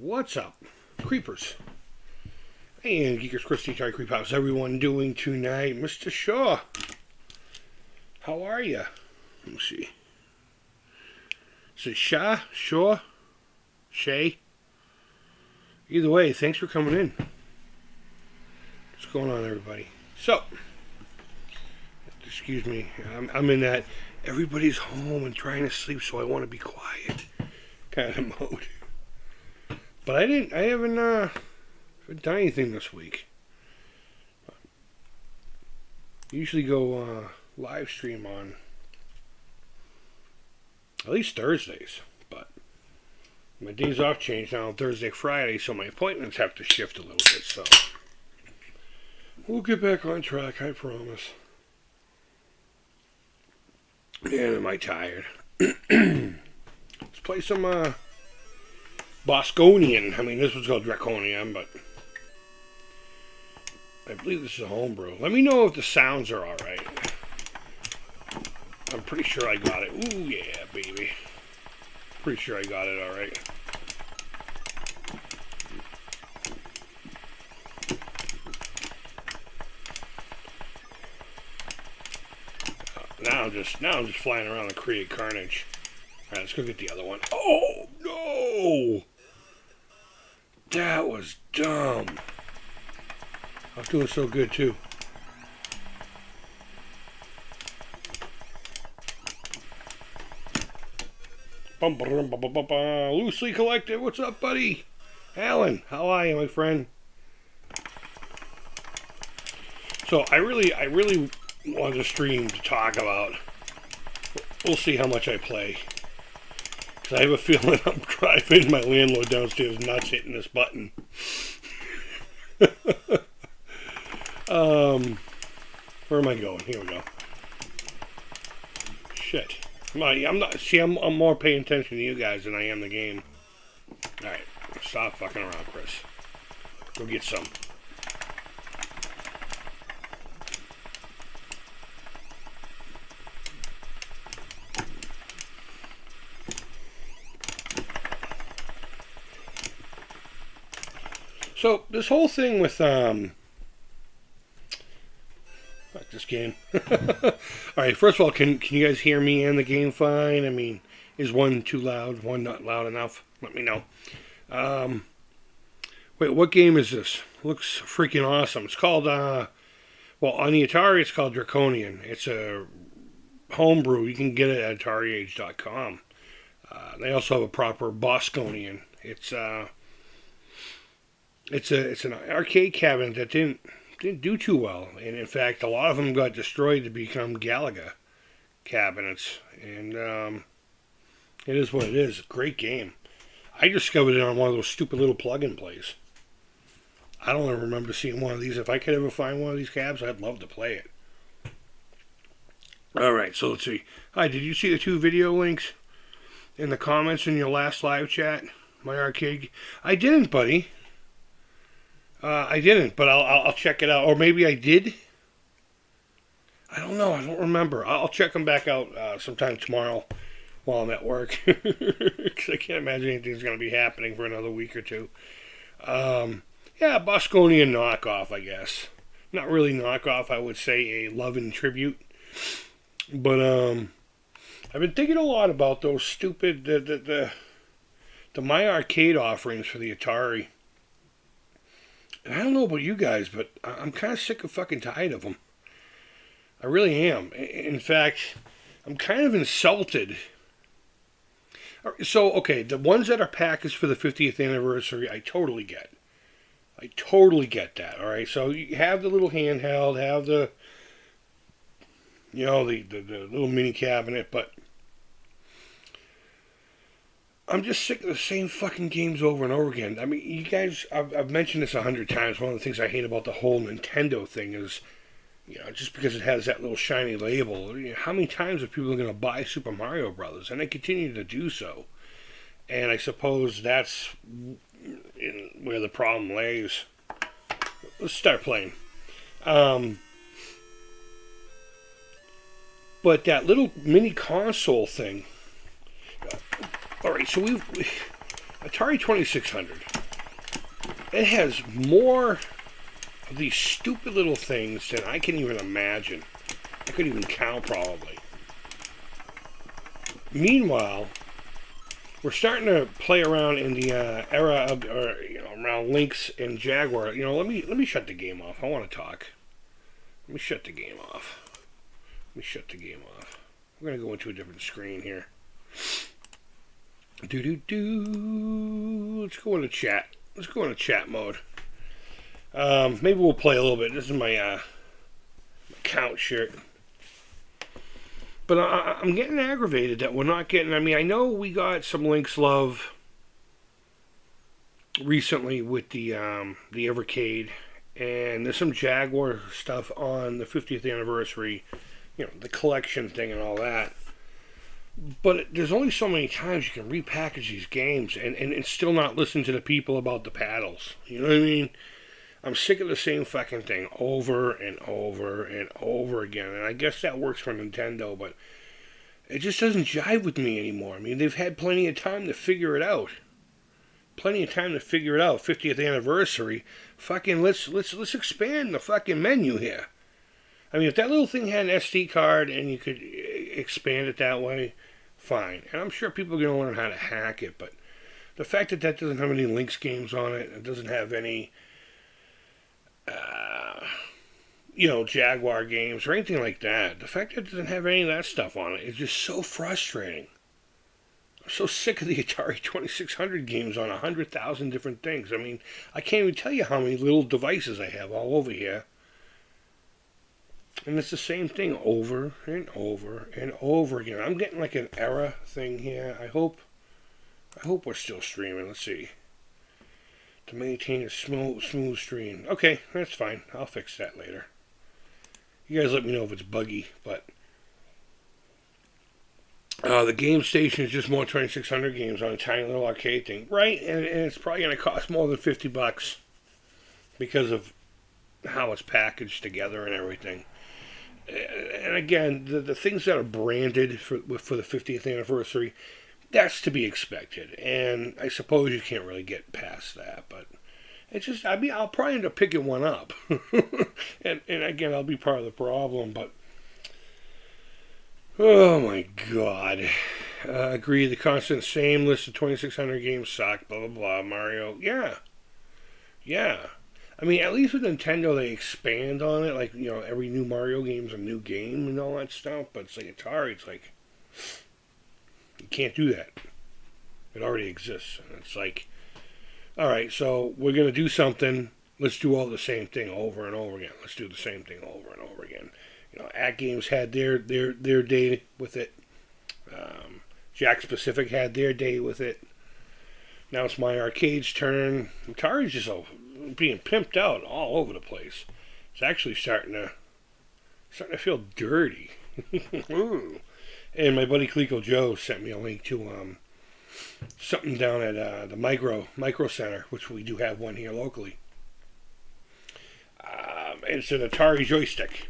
What's up, creepers? And Geekers Christie, Atari Creep. How's everyone doing tonight? Mr. Shaw, how are you? Let me see. Is it Shaw? Shaw? Shay? Either way, thanks for coming in. What's going on, everybody? So, excuse me, I'm in that everybody's home and trying to sleep, so I want to be quiet kind of mode. But I haven't done anything this week. Usually go live stream on at least Thursdays, but my days off changed now on Thursday, Friday, so my appointments have to shift a little bit, so we'll get back on track, I promise. Man, am I tired. Let's play some Bosconian. I mean, this was called Draconian, but I believe this is a homebrew. Let me know if the sounds are alright. I'm pretty sure I got it. Ooh, yeah, baby. Pretty sure I got it alright. Now I'm just flying around and create carnage. Alright, let's go get the other one. Oh, no! That was dumb. I was doing so good, too. Loosely Collected, what's up, buddy? Alan, how are you, my friend? So, I really wanted to stream to talk about. We'll see how much I play. Because I have a feeling I'm driving my landlord downstairs nuts hitting this button. Where am I going? Here we go. Shit. I'm more paying attention to you guys than I am the game. Alright. Stop fucking around, Chris. Go get some. So, this whole thing with, fuck this game. Alright, first of all, can you guys hear me and the game fine? I mean, is one too loud? One not loud enough? Let me know. Wait, what game is this? Looks freaking awesome. It's called, well, on the Atari, it's called Draconian. It's a homebrew. You can get it at AtariAge.com. They also have a proper Bosconian. It's an arcade cabinet that didn't do too well, and in fact, a lot of them got destroyed to become Galaga cabinets. And it is what it is. Great game. I discovered it on one of those stupid little plug-in plays. I don't ever remember seeing one of these. If I could ever find one of these cabs, I'd love to play it. All right, so let's see. Hi, did you see the 2 video links in the comments in your last live chat? My arcade. I didn't, buddy. I didn't, but I'll check it out. Or maybe I did. I don't know. I don't remember. I'll check them back out sometime tomorrow while I'm at work. Because I can't imagine anything's going to be happening for another week or two. Yeah, Bosconian knockoff, I guess. Not really knockoff. I would say a love and tribute. But I've been thinking a lot about those stupid the My Arcade offerings for the Atari. And I don't know about you guys, but I'm kind of sick of fucking tired of them. I really am. In fact, I'm kind of insulted. So, okay, the ones that are packaged for the 50th anniversary, I totally get. I totally get that, alright? So, you have the little handheld, have the, you know, the little mini cabinet, but I'm just sick of the same fucking games over and over again. I mean, you guys, I've mentioned this 100 times. One of the things I hate about the whole Nintendo thing is, you know, just because it has that little shiny label, you know, how many times are people going to buy Super Mario Brothers? And they continue to do so. And I suppose that's where the problem lays. Let's start playing. But that little mini console thing. Alright, so we've Atari 2600. It has more of these stupid little things than I can even imagine. I couldn't even count, probably. Meanwhile, we're starting to play around in the era of, around Lynx and Jaguar. Let me shut the game off. I want to talk. Let me shut the game off. We're gonna go into a different screen here. Let's go into chat. Let's go into chat mode. Maybe we'll play a little bit. This is my count shirt. But I'm getting aggravated that we're not getting... I know we got some Lynx love recently with the Evercade. And there's some Jaguar stuff on the 50th anniversary. The collection thing and all that. But there's only so many times you can repackage these games and still not listen to the people about the paddles. You know what I mean? I'm sick of the same fucking thing over and over and over again. And I guess that works for Nintendo, but it just doesn't jive with me anymore. They've had plenty of time to figure it out. 50th anniversary. Fucking let's expand the fucking menu here. If that little thing had an SD card and you could expand it that way, fine. And I'm sure people are going to learn how to hack it, but the fact that doesn't have any Lynx games on it, it doesn't have any Jaguar games or anything like that. The fact that it doesn't have any of that stuff on it is just so frustrating. I'm so sick of the Atari 2600 games on 100,000 different things. I can't even tell you how many little devices I have all over here. And it's the same thing over and over and over again. I'm getting like an error thing here. I hope we're still streaming. Let's see. To maintain a smooth stream. Okay, that's fine. I'll fix that later. You guys let me know if it's buggy, but the game station is just more 2600 games on a tiny little arcade thing, right? And it's probably going to cost more than $50 because of how it's packaged together and everything. And again, the things that are branded for the 50th anniversary, that's to be expected. And I suppose you can't really get past that, but it's just, I'll probably end up picking one up. and again, I'll be part of the problem, but oh my God. Agree, the constant same list of 2600 games suck, blah, blah, blah, Mario. Yeah. At least with Nintendo, they expand on it. Like, every new Mario game is a new game and all that stuff. But it's like Atari, it's like, you can't do that. It already exists. And it's like, all right, so we're going to do something. Let's do all the same thing over and over again. Let's do the same thing over and over again. At Games had their day with it. Jack Pacific had their day with it. Now it's My Arcade's turn. Atari's just being pimped out all over the place. It's actually starting to feel dirty. And my buddy Coleco Joe sent me a link to something down at the Micro Center, which we do have one here locally. It's an Atari joystick.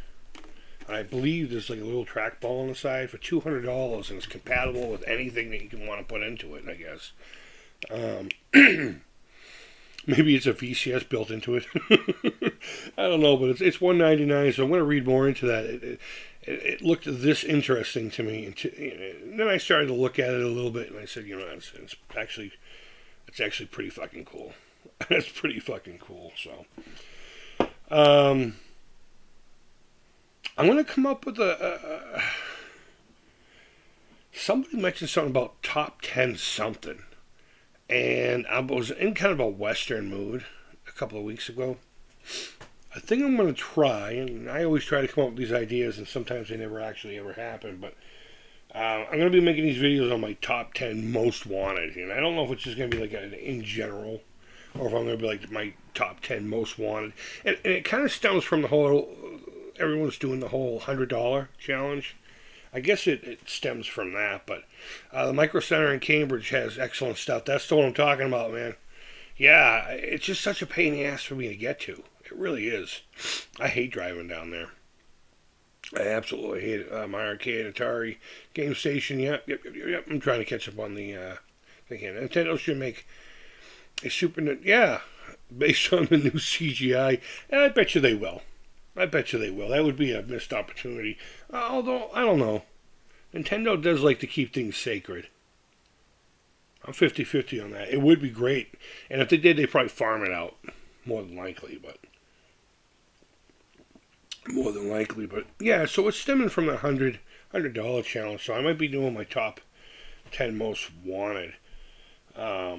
I believe there's like a little trackball on the side for $200, and it's compatible with anything that you can want to put into it, I guess. Maybe it's a VCS built into it. I don't know, but it's $199, so I'm going to read more into that. It looked this interesting to me, and then I started to look at it a little bit, and I said, it's actually pretty fucking cool. It's pretty fucking cool. So, I'm going to come up with somebody mentioned something about top 10 something. And I was in kind of a Western mood a couple of weeks ago. I think I'm going to try, and I always try to come up with these ideas, and sometimes they never actually ever happen, but I'm going to be making these videos on my top 10 most wanted. And I don't know if it's just going to be like in general, or if I'm going to be like my top 10 most wanted. And it kind of stems from the whole, everyone's doing the whole $100 challenge. I guess it stems from that, but the Micro Center in Cambridge has excellent stuff. That's the one I'm talking about, man. Yeah, it's just such a pain in the ass for me to get to. It really is. I hate driving down there. I absolutely hate it. My arcade, Atari, Game Station, yep. I'm trying to catch up on the thing here. Nintendo should make a Super... Yeah, based on the new CGI. And I bet you they will. I bet you they will. That would be a missed opportunity. Although, I don't know. Nintendo does like to keep things sacred. I'm 50-50 on that. It would be great. And if they did, they'd probably farm it out. More than likely, but... yeah, so it's stemming from the $100 challenge. So I might be doing my top 10 most wanted. I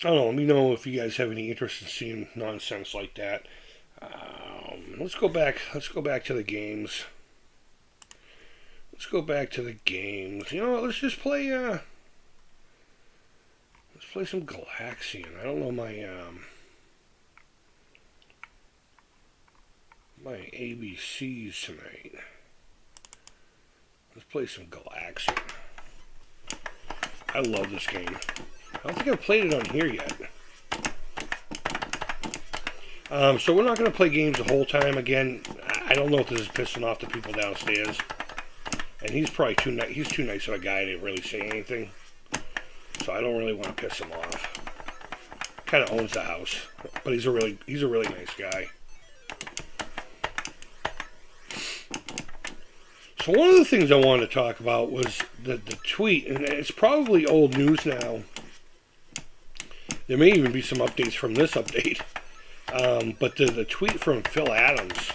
don't know. Let me know if you guys have any interest in seeing nonsense like that. Let's go back to the games. You know what? Let's just play. Let's play some Galaxian. I don't know my my ABCs tonight. Let's play some Galaxian. I love this game. I don't think I've played it on here yet. So we're not going to play games the whole time. Again, I don't know if this is pissing off the people downstairs. And he's probably too nice of a guy to really say anything. So I don't really want to piss him off. Kind of owns the house, but he's a really nice guy. So one of the things I wanted to talk about was the tweet, and it's probably old news now. There may even be some updates from this update. But the tweet from Phil Adams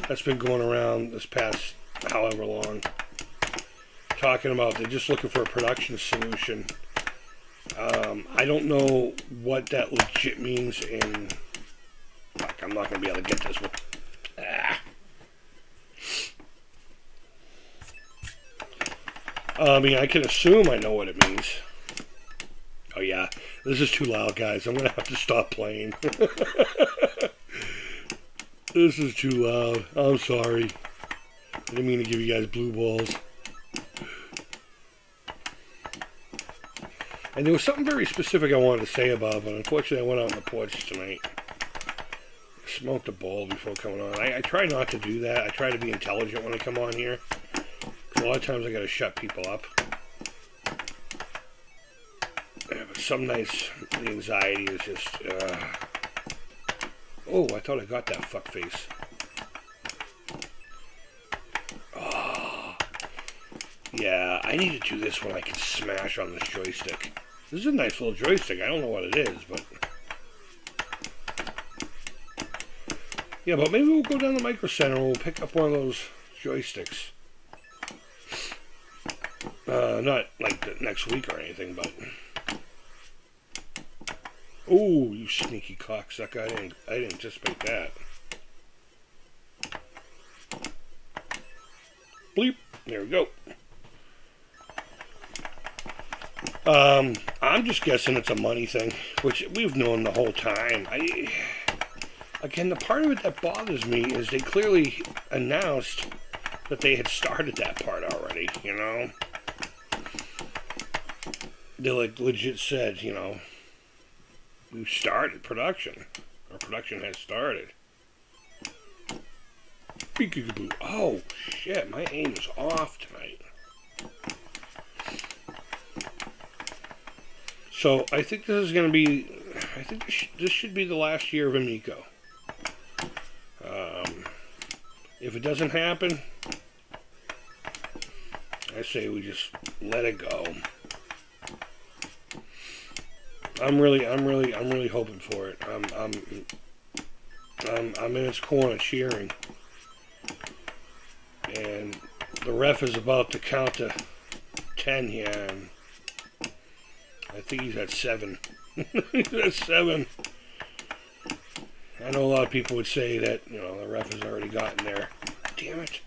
that's been going around this past however long, talking about they're just looking for a production solution. I don't know what that legit means in... Fuck, I'm not going to be able to get this one. I mean, I can assume I know what it means. Oh yeah, this is too loud, guys. I'm going to have to stop playing. This is too loud. I'm sorry. I didn't mean to give you guys blue balls. And there was something very specific I wanted to say about it, but unfortunately I went out on the porch tonight. Smoked a bowl before coming on. I try not to do that. I try to be intelligent when I come on here. A lot of times I got to shut people up. Yeah, but some nights the anxiety is just... Oh, I thought I got that fuckface. Oh. Yeah, I need to do this when I can smash on this joystick. This is a nice little joystick. I don't know what it is, but... Yeah, but maybe we'll go down to Micro Center and we'll pick up one of those joysticks. Not like the next week or anything, but... Oh, you sneaky cocksucker. I didn't anticipate that. Bleep. There we go. I'm just guessing it's a money thing, which we've known the whole time. Again, the part of it that bothers me is they clearly announced that they had started that part already, you know? They like legit said, you know, we've started production. Our production has started. Peekaboo. Oh, shit, my aim is off tonight. So, I think this is going to be... I think this should be the last year of Amico. If it doesn't happen, I say we just let it go. I'm really hoping for it. I'm in its corner cheering, and the ref is about to count to 10 here, and I think he's at 7. He's at 7. I know a lot of people would say that, you know, the ref has already gotten there. Damn it.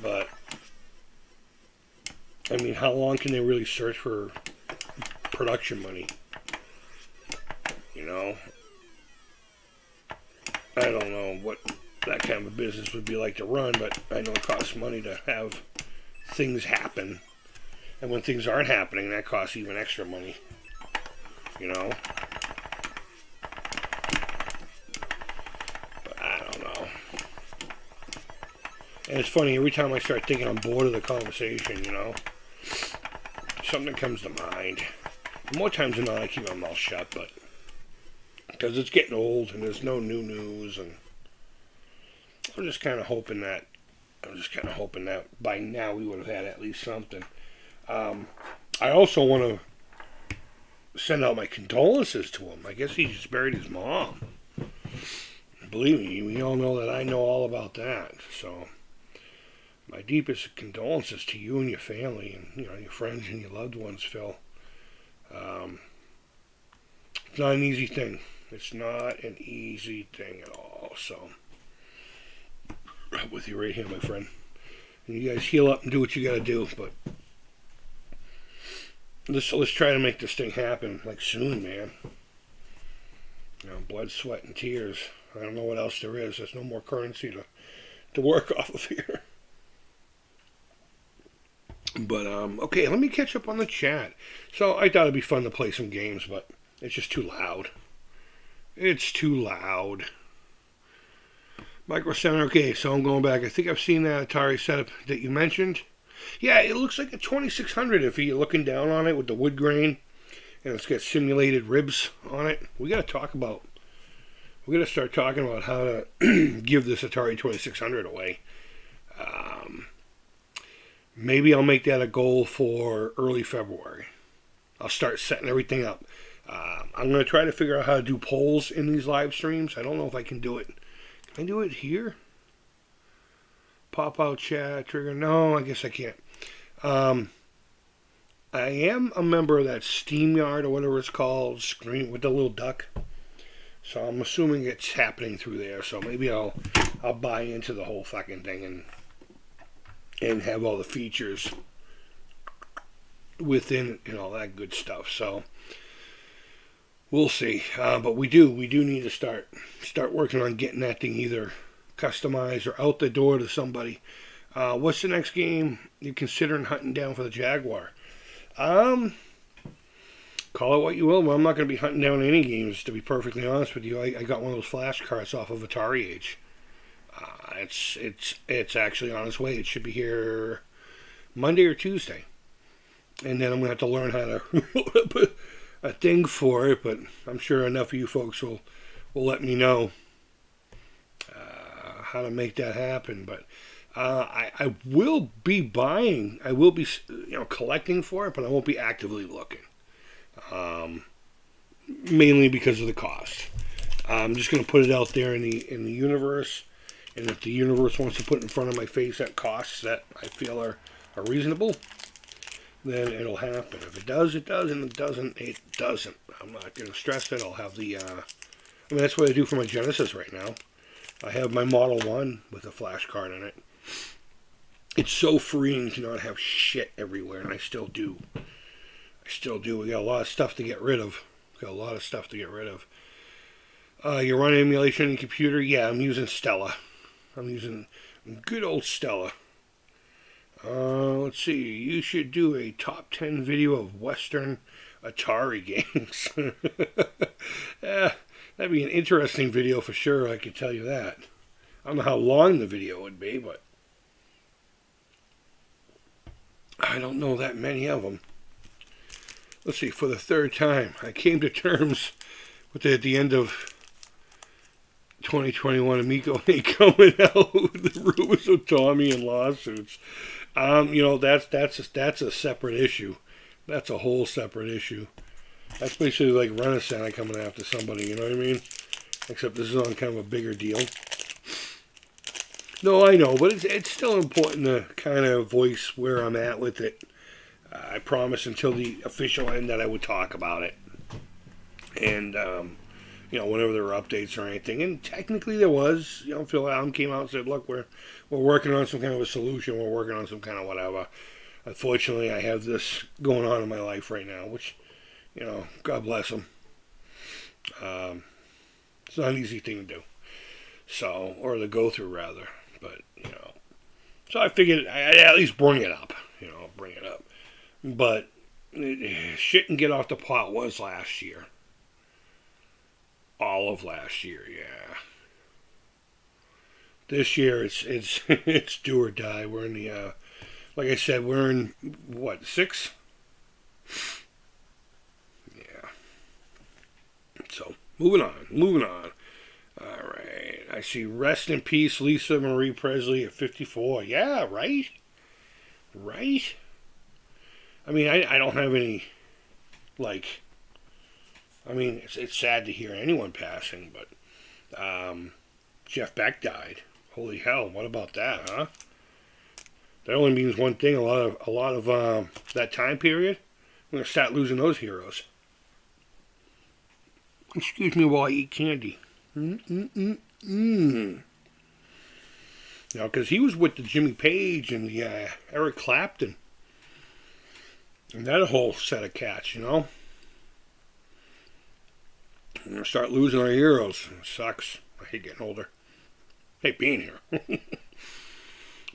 But, I mean, how long can they really search for production money? You know? I don't know what that kind of a business would be like to run, but I know it costs money to have things happen. And when things aren't happening, that costs even extra money. You know? But I don't know. And it's funny, every time I start thinking I'm bored of the conversation, you know, something comes to mind. More times than not, I keep my mouth shut, but because it's getting old and there's no new news, and I'm just kind of hoping that by now we would have had at least something. I also want to send out my condolences to him. I guess he just buried his mom. Believe me, we all know that I know all about that. So, my deepest condolences to you and your family, and your friends and your loved ones, Phil. It's not an easy thing. It's not an easy thing at all. So, I'm with you right here, my friend. And you guys heal up and do what you got to do. But let's try to make this thing happen like soon, man. Blood, sweat, and tears. I don't know what else there is. There's no more currency to work off of here. But, okay, let me catch up on the chat. So, I thought it'd be fun to play some games, but it's just too loud. It's too loud. Micro Center, okay, so I'm going back. I think I've seen that Atari setup that you mentioned. Yeah, it looks like a 2600 if you're looking down on it with the wood grain. And it's got simulated ribs on it. We got to start talking about how to give this Atari 2600 away. Maybe I'll make that a goal for early February. I'll start setting everything up. I'm going to try to figure out how to do polls in these live streams. I don't know if I can do it. Can I do it here? Pop out chat, trigger. No, I guess I can't. I am a member of that SteamYard or whatever it's called, screen with the little duck. So I'm assuming it's happening through there. So maybe I'll buy into the whole fucking thing and have all the features within and all that good stuff. So we'll see. But we do need to start working on getting that thing either customized or out the door to somebody. What's the next game you're considering hunting down for the Jaguar? Call it what you will, but I'm not going to be hunting down any games, to be perfectly honest with you. I got one of those flash cards off of Atari Age. It's actually on its way. It should be here Monday or Tuesday. And then I'm going to have to learn how to put a thing for it, but I'm sure enough of you folks will let me know how to make that happen. But I will be buying, I will be collecting for it, but I won't be actively looking. Mainly because of the cost. I'm just going to put it out there in the universe, and if the universe wants to put it in front of my face at costs that I feel are reasonable, then it'll happen. If it does, it does, and if it doesn't, it doesn't. I'm not going to stress it. I'll have the, that's what I do for my Genesis right now. I have my Model 1 with a flash card in it. It's so freeing to not have shit everywhere, and I still do. We got a lot of stuff to get rid of. You run emulation on your computer? Yeah, I'm using Stella. I'm using good old Stella. Let's see. You should do a top 10 video of Western Atari games. Yeah, that'd be an interesting video for sure, I can tell you that. I don't know how long the video would be, but I don't know that many of them. Let's see, for the third time, I came to terms with it at the end of 2021. Amico ain't coming out with the rumors of Tommy and lawsuits. That's a separate issue. That's a whole separate issue. That's basically like Renaissance coming after somebody, you know what I mean? Except this is on kind of a bigger deal. No, I know, but it's still important to kind of voice where I'm at with it. I promised until the official end that I would talk about it. And, whenever there were updates or anything. And technically there was. Phil Allen came out and said, look, we're working on some kind of a solution. We're working on some kind of whatever. Unfortunately, I have this going on in my life right now, which, God bless him. It's not an easy thing to do. So, or to go through, rather. But, so I figured I'd at least bring it up. But shit and get off the pot was last year. All of last year, yeah. This year it's do or die. We're in the like I said, we're in what, 6? So, moving on. All right. I see rest in peace, Lisa Marie Presley at 54. Yeah, right? Right? I mean, I don't have any, like, I mean, it's sad to hear anyone passing, but Jeff Beck died. Holy hell, what about that, huh? That only means one thing, a lot of that time period, we're going to start losing those heroes. Excuse me while I eat candy. You know, because he was with the Jimmy Page and the Eric Clapton. And that whole set of cats, you know. We're going to start losing our heroes. It sucks. I hate getting older. I hate being here.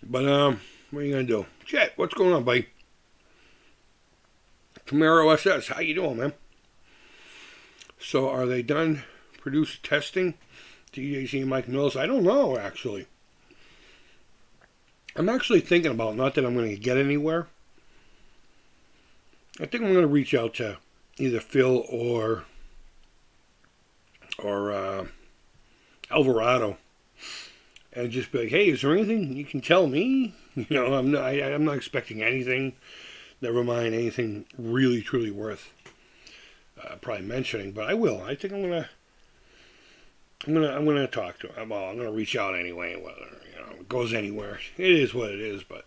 But, what are you going to do? Chet, what's going on, buddy? Camaro SS, how you doing, man? So, are they done producer testing? DJZ and Mike Mills? I don't know, actually. I'm actually thinking about, not that I'm going to get anywhere. I think I'm going to reach out to either Phil or Alvarado and just be like, hey, is there anything you can tell me? You know, I'm not expecting anything. Never mind anything really truly worth probably mentioning, but I will. I think I'm gonna talk to him. Well, I'm gonna reach out anyway. Whether it goes anywhere, it is what it is. But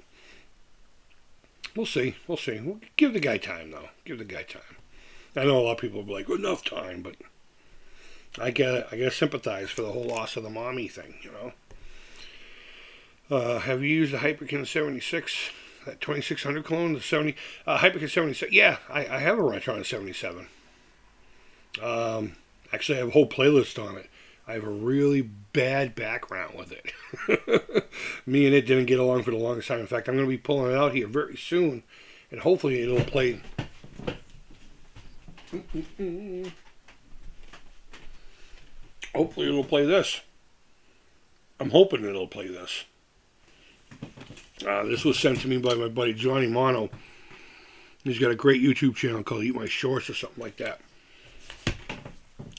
we'll see. We'll give the guy time, though. Give the guy time. I know a lot of people will be like, enough time, but I gotta sympathize for the whole loss of the mommy thing, you know. Have you used the Hyperkin 76? That 2600 clone, the 70, Hyperkin 76. Yeah, I have a Retron 77. Actually, I have a whole playlist on it. I have a really bad background with it. Me and it didn't get along for the longest time. In fact, I'm going to be pulling it out here very soon, and hopefully it'll play. Hopefully it'll play this. I'm hoping it'll play this. This was sent to me by my buddy Johnny Mono. He's got a great YouTube channel called Eat My Shorts or something like that.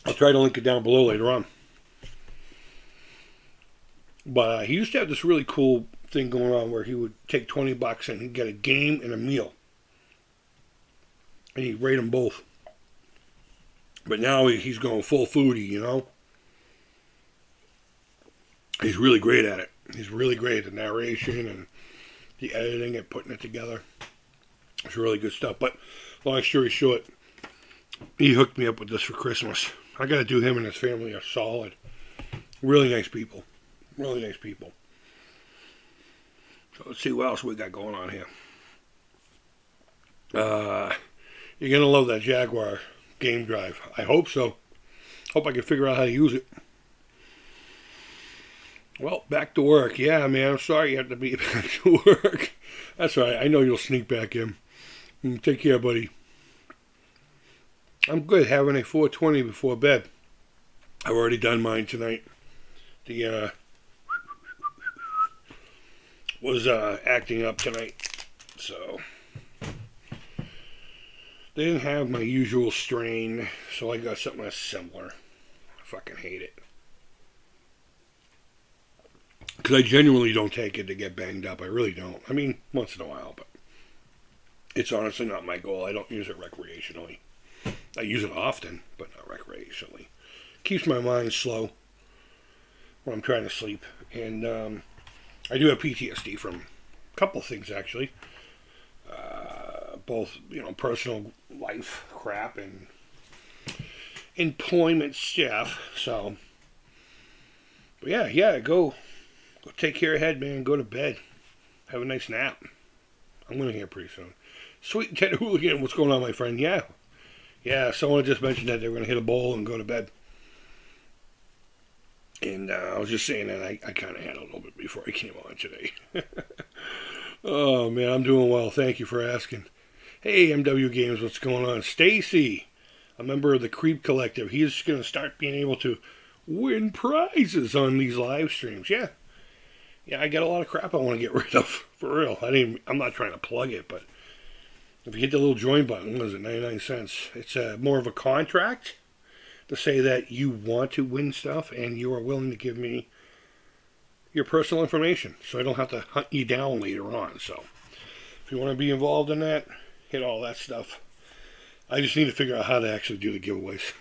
I'll try to link it down below later on. But he used to have this really cool thing going on where he would take $20 and he'd get a game and a meal. And he'd rate them both. But now he's going full foodie, you know. He's really great at it. He's really great at the narration and the editing and putting it together. It's really good stuff. But long story short, he hooked me up with this for Christmas. I got to do him and his family are solid. Really nice people. Really nice people. So let's see what else we got going on here. You're going to love that Jaguar game drive. I hope so. Hope I can figure out how to use it. Well, back to work. Yeah, man, I'm sorry you have to be back to work. That's all right. I know you'll sneak back in. Take care, buddy. I'm good having a 420 before bed. I've already done mine tonight. The was acting up tonight, so they didn't have my usual strain, so I got something that's similar. I fucking hate it. Because I genuinely don't take it to get banged up. I really don't. I mean, once in a while, but it's honestly not my goal. I don't use it recreationally. I use it often, but not recreationally. Keeps my mind slow when I'm trying to sleep. And I do have PTSD from a couple things, actually. Both, personal life crap and employment stuff. So, but yeah, go take care of your head, man. Go to bed. Have a nice nap. I'm going to hear pretty soon. Sweet Ted Hooligan, what's going on, my friend? Yeah, someone just mentioned that they were going to hit a bowl and go to bed. And I was just saying that I kind of had a little bit before I came on today. Oh, man, I'm doing well. Thank you for asking. Hey, MW Games, what's going on? Stacy, a member of the Creep Collective. He's going to start being able to win prizes on these live streams. Yeah, I got a lot of crap I want to get rid of, for real. I'm not trying to plug it, but if you hit the little join button, what is it, 99 cents? It's more of a contract to say that you want to win stuff and you are willing to give me your personal information so I don't have to hunt you down later on. So if you want to be involved in that, hit all that stuff. I just need to figure out how to actually do the giveaways.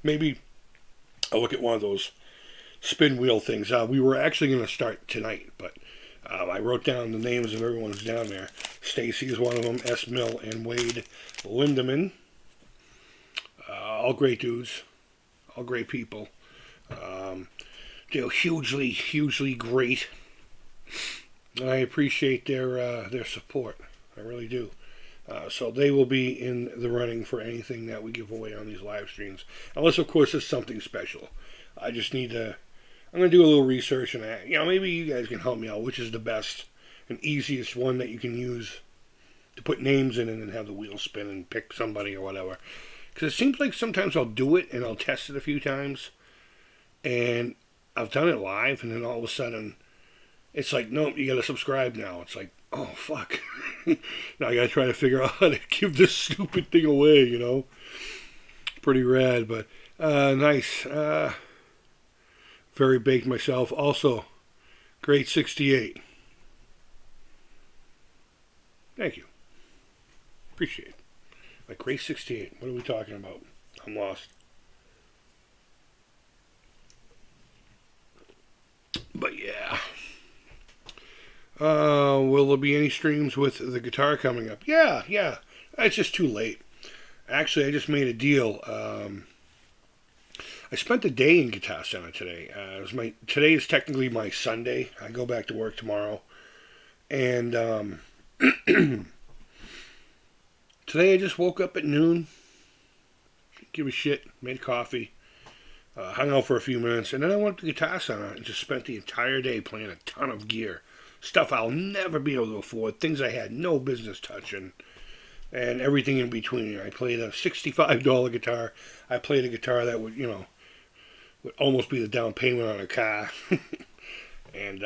Maybe I'll look at one of those spin wheel things. We were actually going to start tonight, but I wrote down the names of everyone who's down there. Stacy is one of them, S. Mill and Wade Lindemann. All great dudes, all great people. They're hugely, hugely great. And I appreciate their support. I really do. So they will be in the running for anything that we give away on these live streams. Unless, of course, it's something special. I just need to... I'm going to do a little research and maybe you guys can help me out. Which is the best and easiest one that you can use to put names in and then have the wheel spin and pick somebody or whatever. Because it seems like sometimes I'll do it and I'll test it a few times. And I've done it live and then all of a sudden it's like, nope, you got to subscribe now. It's like, oh, fuck. Now I got to try to figure out how to give this stupid thing away, Pretty rad, but nice. Very baked myself. Also, great 68. Thank you. Appreciate it. Like great 68. What are we talking about? I'm lost. But yeah. Will there be any streams with the guitar coming up? Yeah. It's just too late. Actually, I just made a deal. I spent the day in Guitar Center today. Today is technically my Sunday. I go back to work tomorrow. And today I just woke up at noon. Didn't give a shit. Made coffee. Hung out for a few minutes. And then I went to Guitar Center and just spent the entire day playing a ton of gear. Stuff I'll never be able to afford. Things I had no business touching. And everything in between. I played a $65 guitar. I played a guitar that would almost be the down payment on a car. And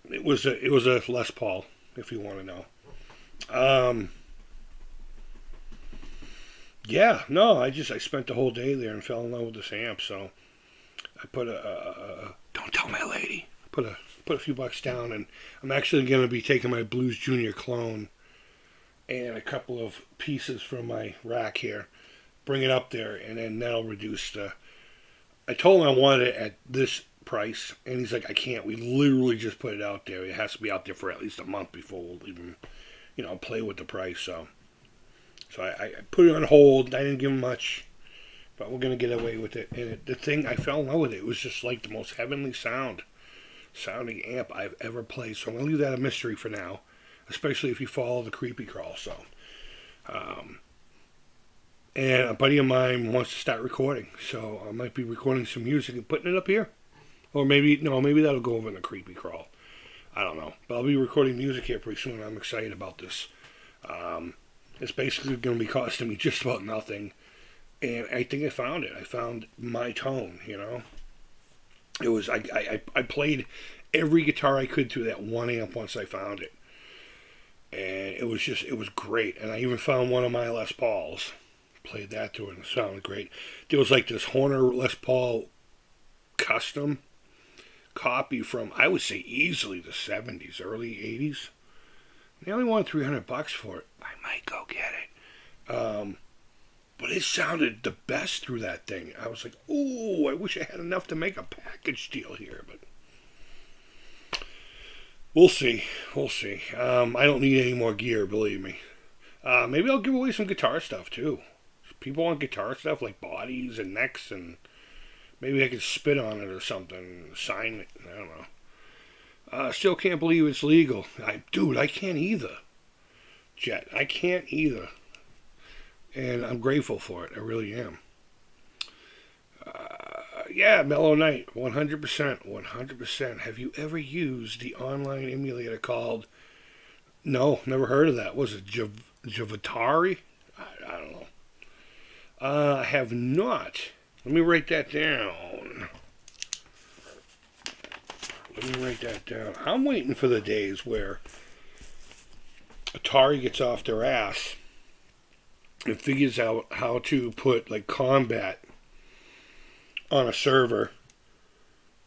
it was a Les Paul, if you want to know. I spent the whole day there and fell in love with this amp. So I put don't tell my lady. Put a few bucks down, and I'm actually going to be taking my Blues Junior clone and a couple of pieces from my rack here, bring it up there, and then that'll reduce the... I told him I wanted it at this price, and he's like, I can't. We literally just put it out there. It has to be out there for at least a month before we'll even, play with the price. So I put it on hold. I didn't give him much, but we're going to get away with it. And the thing, I fell in love with it. It was just like the most heavenly sounding amp I've ever played. So I'm going to leave that a mystery for now, especially if you follow the Creepy Crawl. So, and a buddy of mine wants to start recording, so I might be recording some music and putting it up here. Or maybe that'll go over in the Creepy Crawl. I don't know. But I'll be recording music here pretty soon. I'm excited about this. It's basically going to be costing me just about nothing. And I think I found it. I found my tone, It was, I played every guitar I could through that one amp once I found it. And it was great. And I even found one of my Les Pauls. Played that to it and it sounded great. There was like this Horner Les Paul custom copy from, I would say easily the 70s, early 80s. They only wanted $300 for it. I might go get it. But it sounded the best through that thing. I was like, ooh, I wish I had enough to make a package deal here, but we'll see. I don't need any more gear, believe me. Maybe I'll give away some guitar stuff too. People want guitar stuff like bodies and necks, and maybe I could spit on it or something, sign it. I don't know. Still can't believe it's legal. I can't either. Jet, I can't either. And I'm grateful for it. I really am. Mellow Night, 100%. Have you ever used the online emulator called... No, never heard of that. Was it Javatari? I don't know. I have not. Let me write that down. I'm waiting for the days where Atari gets off their ass and figures out how to put like combat on a server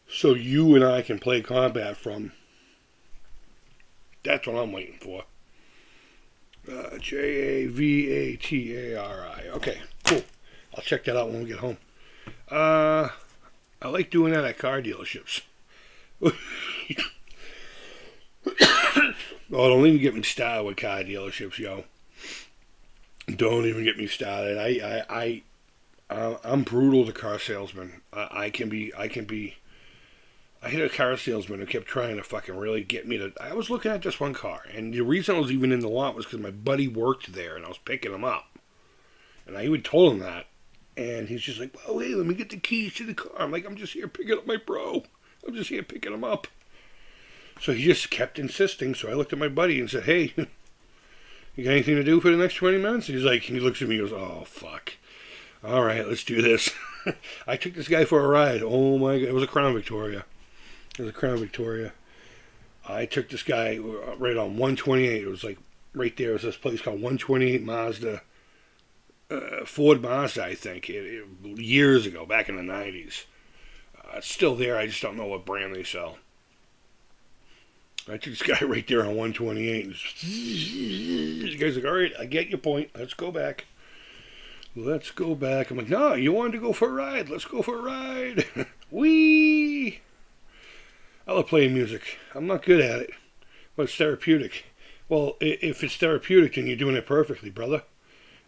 so you and I can play combat from. That's what I'm waiting for. Javatari. Okay, cool. I'll check that out when we get home. I like doing that at car dealerships. Oh, don't even get me started with car dealerships, yo. Don't even get me started. I'm brutal to car salesmen. I hit a car salesman who kept trying to fucking really get me to. I was looking at this one car, and the reason I was even in the lot was because my buddy worked there, and I was picking him up. And I even told him that, and he's just like, "Well, hey, let me get the keys to the car." I'm like, "I'm just here picking up my bro. I'm just here picking him up." So he just kept insisting. So I looked at my buddy and said, "Hey, you got anything to do for the next 20 minutes?" And he's like, and he looks at me and goes, "Oh, fuck. All right, let's do this." I took this guy for a ride. Oh, my God. It was a Crown Victoria. I took this guy right on 128. It was like right there. It was this place called 128 Mazda. Ford Mazda, I think. Years ago, back in the 90s. It's still there. I just don't know what brand they sell. I took this guy right there on 128. The guy's like, "All right, I get your point. Let's go back. I'm like, "No, you wanted to go for a ride. Let's go for a ride." Whee! I love playing music. I'm not good at it, but it's therapeutic. Well, if it's therapeutic, then you're doing it perfectly, brother.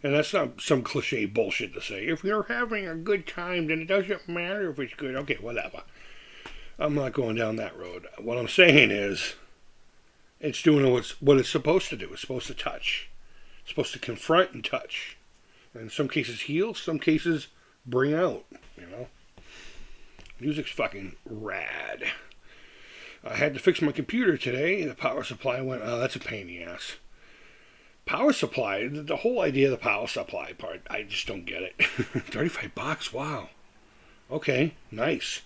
And that's not some cliche bullshit to say. If you're having a good time, then it doesn't matter if it's good. Okay, whatever. I'm not going down that road. What I'm saying is, it's doing what it's supposed to do. It's supposed to touch. It's supposed to confront and touch. And in some cases heal, some cases bring out, you know. Music's fucking rad. I had to fix my computer today. The power supply went, oh, that's a pain in the ass. Power supply, the whole idea of the power supply part, I just don't get it. $35, wow. Okay, nice.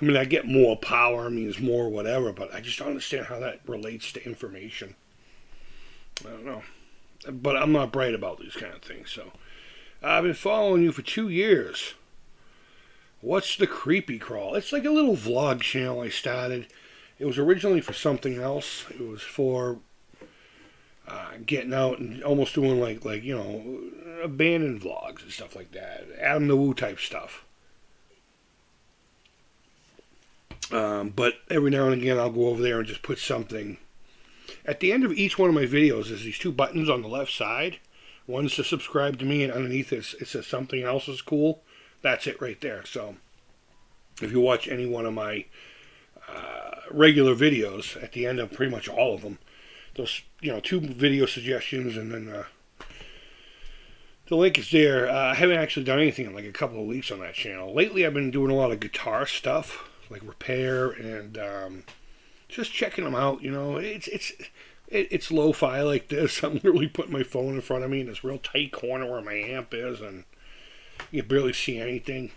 I mean, I get more power, means more whatever, but I just don't understand how that relates to information. I don't know. But I'm not bright about these kind of things, so. I've been following you for 2 years. What's the Creepy Crawl? It's like a little vlog channel I started. It was originally for something else. It was for getting out and almost doing like you know, abandoned vlogs and stuff like that. Adam the Woo type stuff. But every now and again I'll go over there and just put something. At the end of each one of my videos, there's these two buttons on the left side. One's to subscribe to me, and underneath it says something else is cool. That's it right there. So if you watch any one of my regular videos, at the end of pretty much all of them, those, you know, 2 video suggestions, and then the link is there. I haven't actually done anything in like a couple of weeks on that channel. Lately I've been doing a lot of guitar stuff, like repair, and just checking them out, you know. It's lo-fi like this. I'm literally putting my phone in front of me in this real tight corner where my amp is, and you can barely see anything.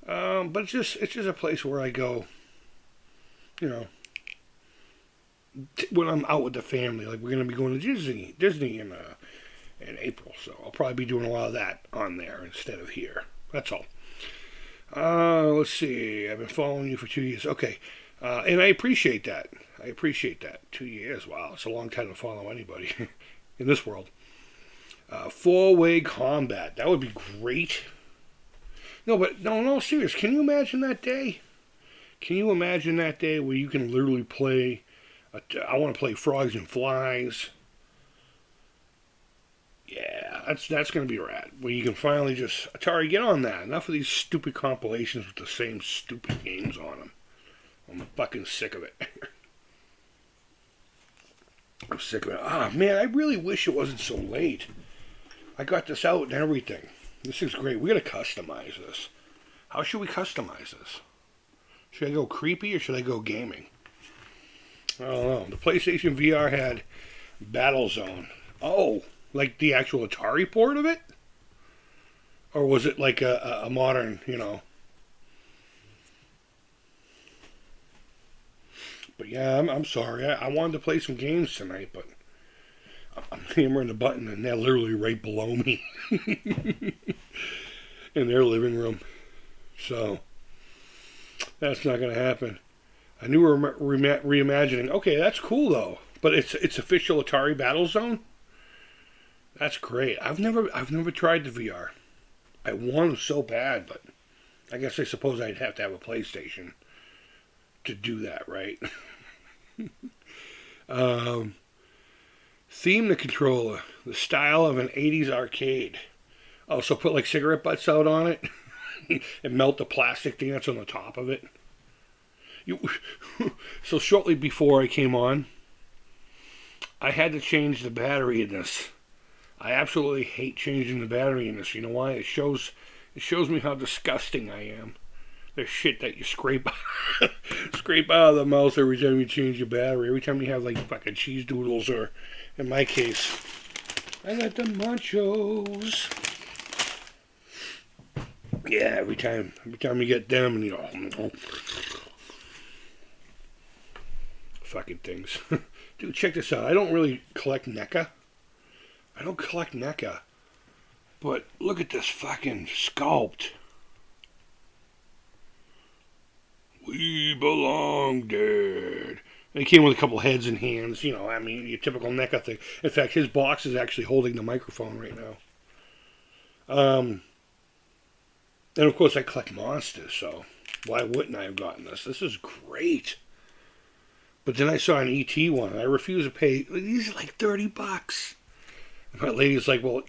But it's just a place where I go, you know, when I'm out with the family. Like, we're going to be going to Disney in April, so I'll probably be doing a lot of that on there instead of here. That's all. Let's see. I've been following you for 2 years. Okay. And I appreciate that. 2 years. Wow. It's a long time to follow anybody in this world. 4-way combat. That would be great. No, serious. Can you imagine that day? Can you imagine that day where you can literally play, I want to play Frogs and Flies. Yeah, that's going to be rad. Where you can finally just, Atari, get on that. Enough of these stupid compilations with the same stupid games on them. I'm fucking sick of it. I'm sick of it. Ah, man, I really wish it wasn't so late. I got this out and everything. This is great. We got to customize this. How should we customize this? Should I go creepy or should I go gaming? I don't know. The PlayStation VR had Battlezone. Oh, like the actual Atari port of it? Or was it like a modern, you know? But yeah, I'm sorry. I wanted to play some games tonight, but I'm hammering the button and they're literally right below me in their living room. So that's not going to happen. A new reimagining. Okay, that's cool though. But it's official Atari Battlezone. That's great. I've never tried the VR. I want to so bad, but I guess I suppose I'd have to have a PlayStation to do that, right? um, Theme the controller, the style of an '80s arcade. Also put like cigarette butts out on it and melt the plastic thing that's on the top of it. You, so shortly before I came on, I had to change the battery in this. I absolutely hate changing the battery in this. You know why? It shows me how disgusting I am. There's shit that you scrape scrape out of the mouse every time you change your battery. Every time you have like fucking cheese doodles, or in my case, I got the munchos. Yeah, every time you get them, you know, fucking things. Dude, check this out. I don't really collect NECA. But look at this fucking sculpt. We belong dead. And he came with a couple heads and hands, you know, I mean, your typical NECA thing. In fact, his box is actually holding the microphone right now. And of course I collect monsters, so why wouldn't I have gotten this? This is great. But then I saw an ET one, and I refused to pay. These are like $30. My lady's like, well,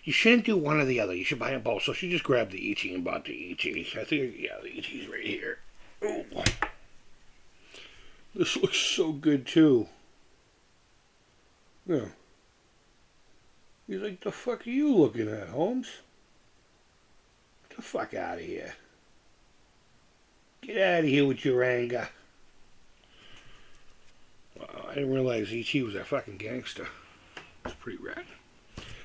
you shouldn't do one or the other. You should buy them both. So she just grabbed the ET and bought the ET. I think, yeah, the ET's right here. Oh, this looks so good, too. Yeah. He's like, the fuck are you looking at, Holmes? Get the fuck out of here. Get out of here with your anger. Wow, I didn't realize E.T. was a fucking gangster. It's pretty rad.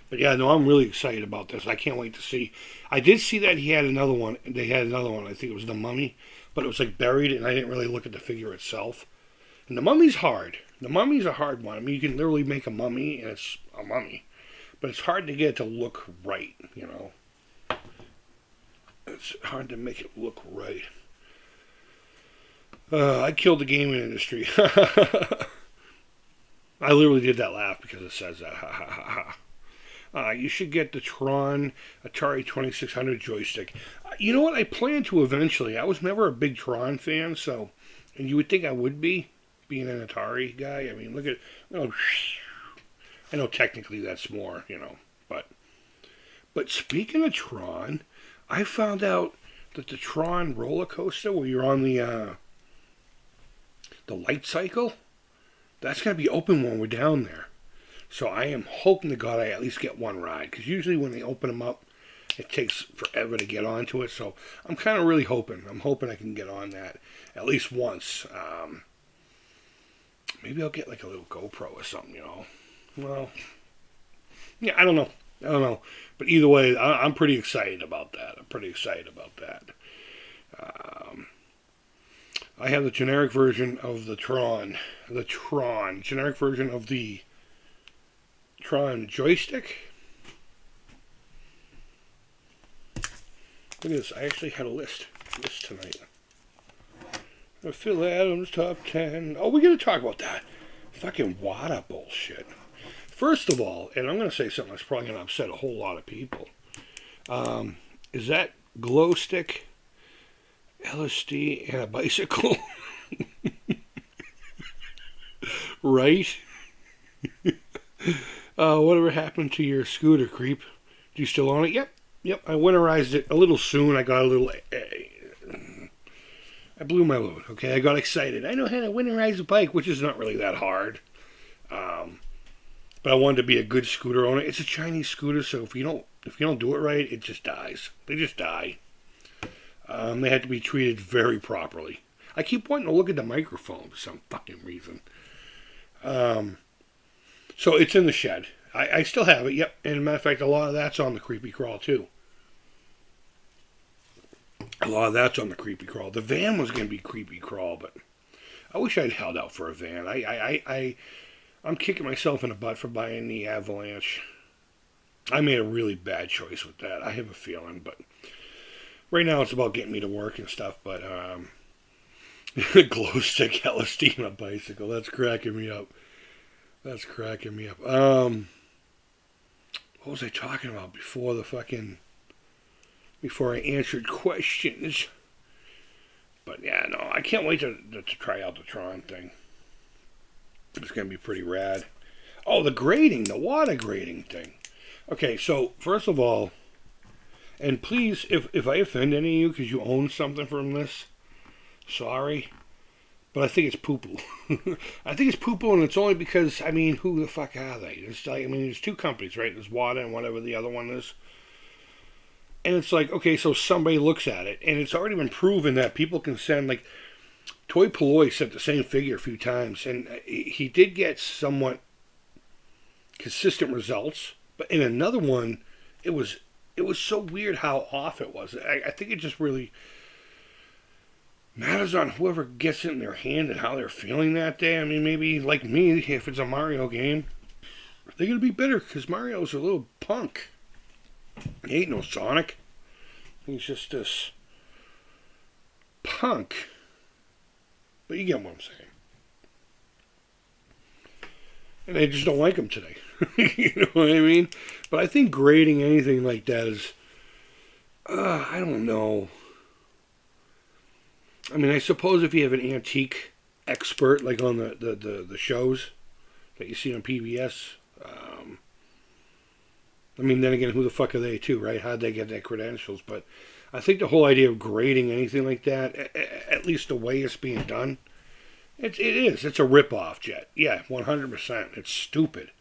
But yeah, no, I'm really excited about this. I can't wait to see. I did see that he had another one. They had another one. I think it was the Mummy, but it was like buried, and I didn't really look at the figure itself. And the Mummy's hard. The Mummy's a hard one. I mean, you can literally make a mummy, and it's a mummy, but it's hard to get it to look right. You know, it's hard to make it look right. I killed the gaming industry. I literally did that laugh because it says that. Ha ha ha ha. You should get the Tron Atari 2600 joystick. You know what? I plan to eventually. I was never a big Tron fan, so, and you would think I would be, being an Atari guy. I mean, look at, you know, I know technically that's more, you know, but speaking of Tron, I found out that the Tron roller coaster, where you're on the light cycle, that's going to be open when we're down there. So I am hoping to God I at least get one ride, because usually when they open them up, it takes forever to get onto it. So I'm kind of really hoping. I'm hoping I can get on that at least once. Maybe I'll get like a little GoPro or something, you know. Well, yeah, I don't know. But either way, I'm pretty excited about that. I have the generic version of the Tron. Generic version of the Tron joystick. Look at this. I actually had a list tonight. Phil Adams top 10. Oh, we're going to talk about that. Fucking WADA bullshit. First of all, and I'm going to say something that's probably going to upset a whole lot of people. Is that glow stick, LSD, and a bicycle? Right? Whatever happened to your scooter, Creep? Do you still own it? Yep. I winterized it a little soon. I got a little... I blew my load, okay? I got excited. I know how to winterize a bike, which is not really that hard. But I wanted to be a good scooter owner. It's a Chinese scooter, so if you don't do it right, it just dies. They just die. They have to be treated very properly. I keep wanting to look at the microphone for some fucking reason. So it's in the shed. I still have it, yep. And as a matter of fact, a lot of that's on the Creepy Crawl, too. The van was going to be Creepy Crawl, but I wish I'd held out for a van. I'm kicking myself in the butt for buying the Avalanche. I made a really bad choice with that. I have a feeling, but Right now it's about getting me to work and stuff, but glow stick LSD on a bicycle. That's cracking me up. That's cracking me up. What was I talking about before I answered questions? But yeah, no, I can't wait to try out the Tron thing. It's gonna be pretty rad. Oh, the water grading thing. Okay, so first of all, and please, if I offend any of you because you own something from this, sorry. But I think it's poo-poo. I think it's poo-poo, and it's only because, I mean, who the fuck are they? There's two companies, right? There's Wada and whatever the other one is. And it's like, okay, so somebody looks at it, and it's already been proven that people can send, like, Toy Polloy sent the same figure a few times, and he did get somewhat consistent results. But in another one, it was so weird how off it was. I think it just really matters on whoever gets it in their hand and how they're feeling that day. I mean, maybe like me, if it's a Mario game, they're going to be bitter because Mario's a little punk. He ain't no Sonic. He's just this punk. But you get what I'm saying. And they just don't like him today. You know what I mean? But I think grading anything like that is, I don't know. I mean, I suppose if you have an antique expert, like on the shows that you see on PBS, I mean, then again, who the fuck are they too, right? How'd they get their credentials? But I think the whole idea of grading anything like that, at least the way it's being done, it is. It's a rip-off, Jet. Yeah, 100%. It's stupid.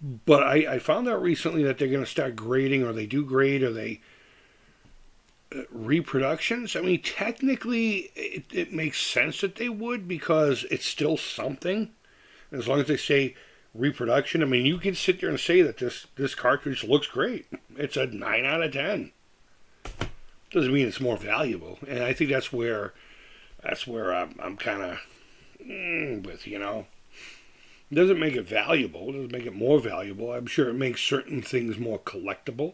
But I found out recently that they're going to start grading, or they do grade, or they reproductions. I mean, technically, it makes sense that they would because it's still something. As long as they say reproduction, I mean, you can sit there and say that this cartridge looks great. It's a 9 out of 10. Doesn't mean it's more valuable, and I think that's where I'm kind of with, you know. It doesn't make it valuable. It doesn't make it more valuable. I'm sure it makes certain things more collectible,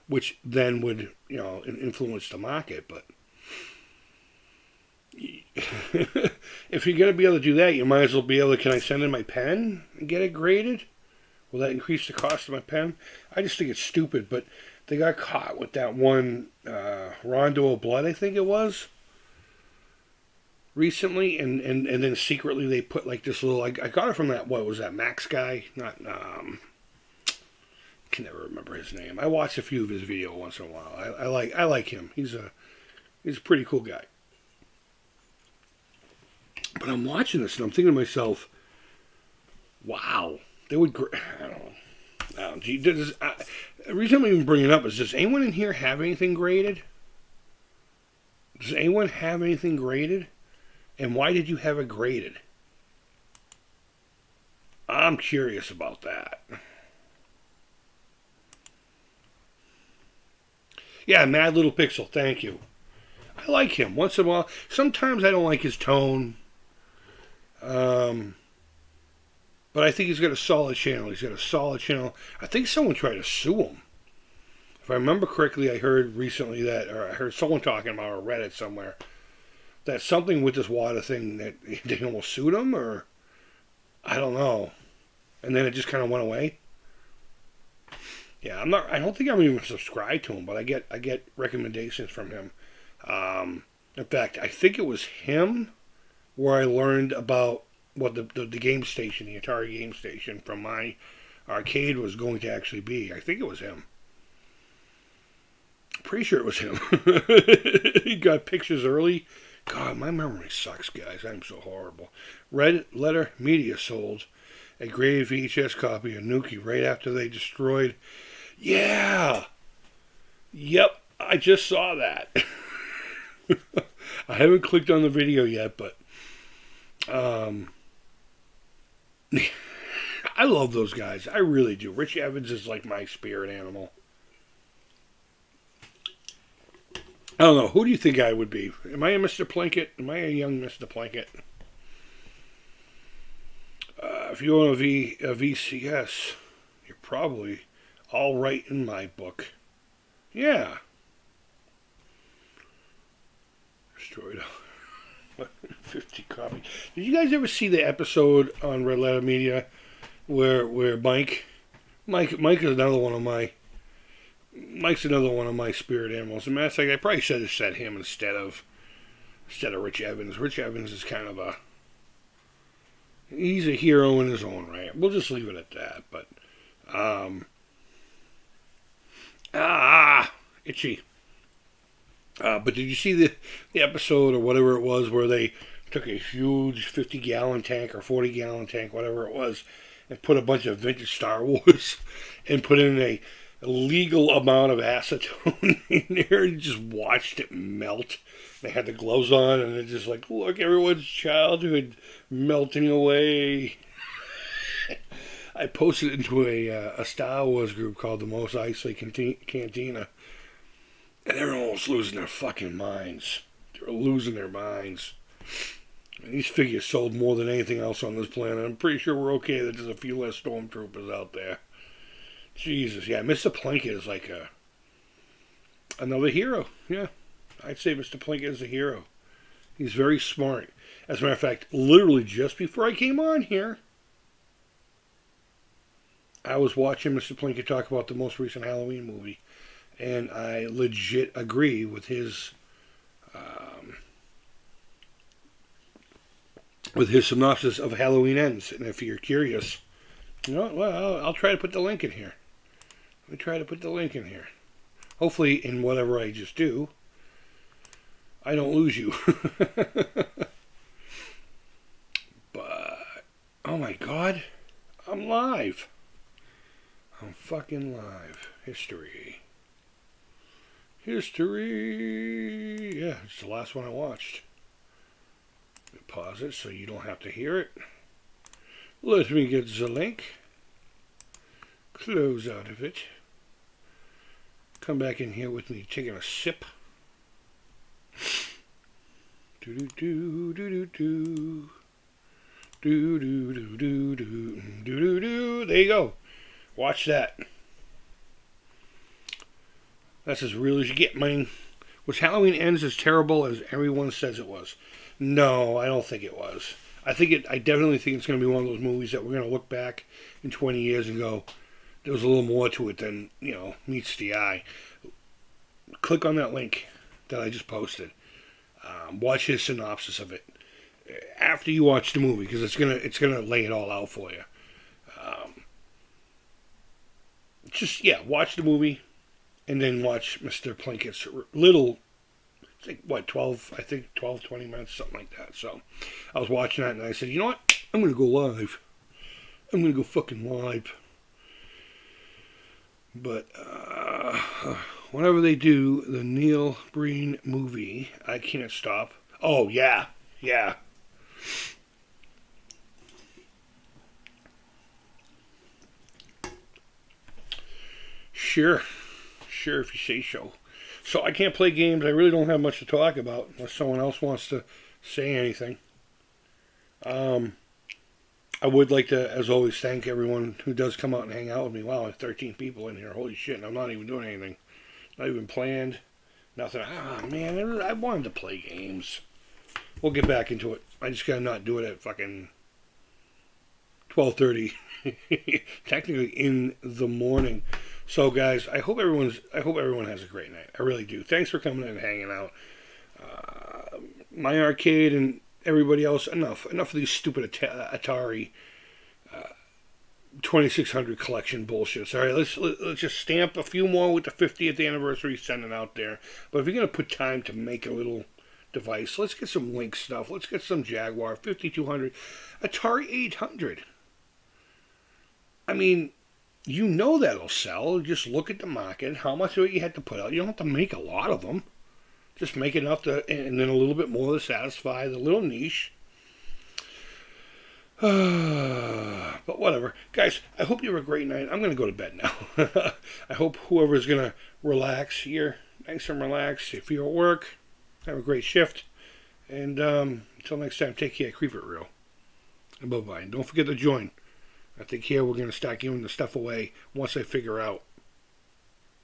which then would, you know, influence the market. But if you're going to be able to do that, you might as well be able to, can I send in my pen and get it graded? Will that increase the cost of my pen? I just think it's stupid, but they got caught with that one Rondo of Blood, I think it was, recently, and then secretly they put like this little, I got it from that, what was that, Max guy? Not, I can never remember his name. I watch a few of his videos once in a while. I like him. He's a pretty cool guy. But I'm watching this and I'm thinking to myself, wow, they would. I don't know. The reason I'm even bringing it up is, does anyone in here have anything graded? Does anyone have anything graded? And why did you have it graded? I'm curious about that. Yeah, Mad Little Pixel, thank you. I like him once in a while. Sometimes I don't like his tone. But I think he's got a solid channel. I think someone tried to sue him. If I remember correctly, I heard recently that, or I heard someone talking about, or read it somewhere, that something with this water thing, that they almost sued him, or I don't know. And then it just kind of went away. Yeah, I don't think I'm even subscribed to him, but I get recommendations from him. In fact, I think it was him where I learned about what the game station, the Atari game station from my arcade was going to actually be. I think it was him. Pretty sure it was him. He got pictures early. God, my memory sucks, guys. I'm so horrible. Red Letter Media sold a graded VHS copy of Nuki right after they destroyed. Yeah! Yep, I just saw that. I haven't clicked on the video yet, but I love those guys. I really do. Rich Evans is like my spirit animal. I don't know. Who do you think I would be? Am I a Mr. Plinkett? Am I a young Mr. Plinkett? If you own a VCS, you're probably all right in my book. Yeah. destroyed 50 copies. Did you guys ever see the episode on Red Letter Media where Mike is another one of my spirit animals. As a matter of fact, I probably should have said him instead of Rich Evans. Rich Evans is kind of he's a hero in his own right. We'll just leave it at that. But itchy. But did you see the episode or whatever it was where they took a huge 50-gallon tank or 40-gallon tank, whatever it was, and put a bunch of vintage Star Wars and put in a legal amount of acetone in there and just watched it melt. They had the gloves on and it's just like, look, everyone's childhood melting away. I posted it into a Star Wars group called the Most Icy Cantina. And everyone was losing their fucking minds. They were losing their minds. And these figures sold more than anything else on this planet. I'm pretty sure we're okay that there's a few less stormtroopers out there. Jesus, yeah, Mr. Plinkett is like another hero. Yeah, I'd say Mr. Plinkett is a hero. He's very smart. As a matter of fact, literally just before I came on here, I was watching Mr. Plinkett talk about the most recent Halloween movie. And I legit agree with his synopsis of Halloween Ends. And if you're curious, well, I'll try to put the link in here. Let me try to put the link in here. Hopefully, in whatever I just do, I don't lose you. But, oh my God, I'm live. I'm fucking live. History. Yeah, it's the last one I watched. Pause it so you don't have to hear it. Let me get the link. Close out of it. Come back in here with me taking a sip. Do-do-do-do-do-do. Do-do-do-do-do. There you go. Watch that. That's as real as you get, man. Was Halloween Ends as terrible as everyone says it was? No, I don't think it was. I definitely think it's going to be one of those movies that we're going to look back in 20 years and go, there was a little more to it than, meets the eye. Click on that link that I just posted. Watch his synopsis of it after you watch the movie, because it's gonna lay it all out for you. Watch the movie, and then watch Mr. Plinkett's little, 12, 20 minutes, something like that. So I was watching that, and I said, you know what? I'm going to go live. I'm going to go fucking live. But whenever they do the Neil Breen movie, I can't stop. Oh, yeah. Sure, if you say so. So I can't play games. I really don't have much to talk about unless someone else wants to say anything. I would like to, as always, thank everyone who does come out and hang out with me. Wow, I have 13 people in here. Holy shit, and I'm not even doing anything. Not even planned. Nothing. Man, I wanted to play games. We'll get back into it. I just gotta not do it at fucking 12:30. Technically in the morning. So guys, I hope everyone has a great night. I really do. Thanks for coming in and hanging out. My arcade and everybody else, enough of these stupid Atari 2600 collection bullshits. All right, let's just stamp a few more with the 50th anniversary sending out there. But if you're gonna put time to make a little device, let's get some Link stuff. Let's get some Jaguar 5200, Atari 800. I mean, that'll sell. Just look at the market. How much of it you had to put out. You don't have to make a lot of them. Just make enough and then a little bit more to satisfy the little niche. But whatever. Guys, I hope you have a great night. I'm going to go to bed now. I hope whoever's going to relax here, nice and relax. If you're at work, have a great shift. And until next time, take care. Keep it real. And bye-bye. And don't forget to join. I think here we're going to start giving the stuff away once I figure out